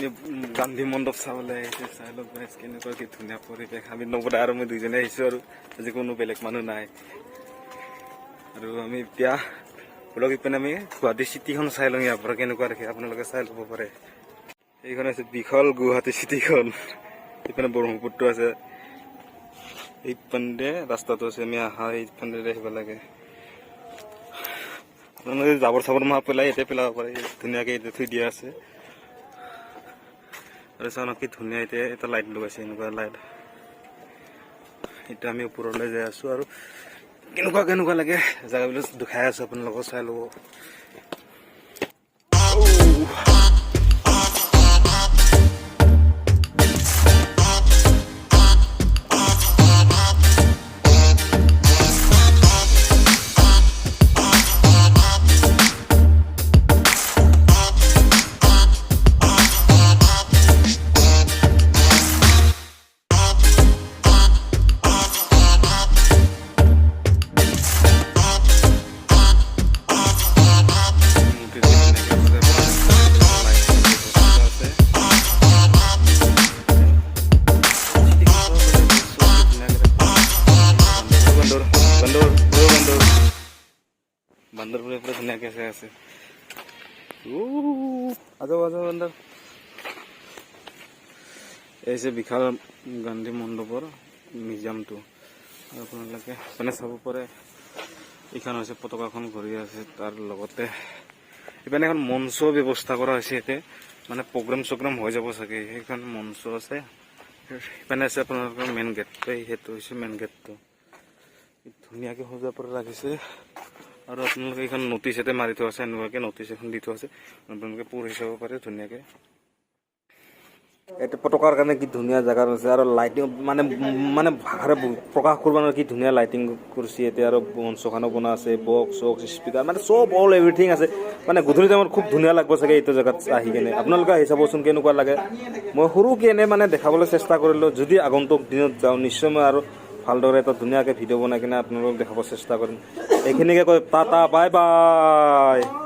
আমি গান্ধী মণ্ডপ চাবলৈ আহিছোঁ চাই লওক গাইজ কেনেকুৱা কি ধুনীয়া পৰিৱেশ আমি নৱদা আৰু মই দুইজনে আহিছোঁ আৰু আজি কোনো বেলেগ মানুহ নাই আৰু আমি এতিয়া বলক ইপিনে আমি গুৱাহাটী চিটিখন চাই লওঁ ইয়াৰ পৰা কেনেকুৱা দেখে আপোনালোকে চাই ল'ব পাৰে এইখন আছে বিশাল গুৱাহাটী চিটিখন ইপিনে ব্ৰহ্মপুত্ৰ আছে এইপিনে ৰাস্তাটো আছে আমি আহা এইপিনে আহিব লাগে আপোনালোকে জাবৰ চাবৰ মাহ পেলাই ইয়াতে পেলাব পাৰে ধুনীয়াকৈ এতিয়া থৈ দিয়া আছে আৰু চাওঁ কি ধুনীয়া এতিয়া এটা লাইট লগাইছে এনেকুৱা লাইট এতিয়া আমি ওপৰলৈ যাই আছোঁ আৰু কেনেকুৱা লাগে জেগাবিলাক দেখাই আছোঁ আপোনালোকক চাই ল'ব বান্দৰপুৰে পুৰো ধুনীয়াকৈ চাই আছে আজো বান্দৰ এই যে বিশাল গান্ধী মণ্ডপৰ মিউজিয়ামটো আপোনালোকে মানে চাব পাৰে এইখন হৈছে পতাকাখন ঘূৰি আছে তাৰ লগতে ইপিনে এখন মঞ্চ ব্যৱস্থা কৰা হৈছে ইয়াতে মানে প্ৰগ্ৰাম হৈ যাব চাগে সেইখন মঞ্চ আছে ইপিনে আছে আপোনালোকৰ মেইন গেটটো সেইটো হৈছে মেইন গেটটো ধুনীয়াকৈ সজাই পৰা ৰাখিছে আৰু আপোনালোকে এইখন নটিচ এতে মাৰি থোৱা আছে এনেকুৱাকৈ নটিচ এখন দি থোৱা আছে আপোনালোকে পঢ়ি চাব পাৰে ধুনীয়াকৈ এটা পতাকাৰ কাৰণে কি ধুনীয়া জেগা আছে আৰু লাইটিং মানে ভাষাৰে প্ৰকাশ কৰিব কি ধুনীয়া লাইটিং কৰিছে এতিয়া আৰু মঞ্চখনো বনা আছে বক্স স্পিকাৰ মানে চব অল এভৰিথিং আছে মানে গধূলি টাইমত খুব ধুনীয়া লাগিব চাগে এইটো জেগাত আহি কেনে আপোনালোকে আহি চাবচোন কেনেকুৱা লাগে মই সৰুকৈ এনে মানে দেখাবলৈ চেষ্টা কৰিলোঁ যদি আগন্তুক দিনত যাওঁ নিশ্চয় মই আৰু ভালদৰে এটা ধুনীয়াকৈ ভিডিঅ' বনাই কিনে আপোনালোকক দেখাব চেষ্টা কৰিম এইখিনিকে কৈ টাটা বাই বাই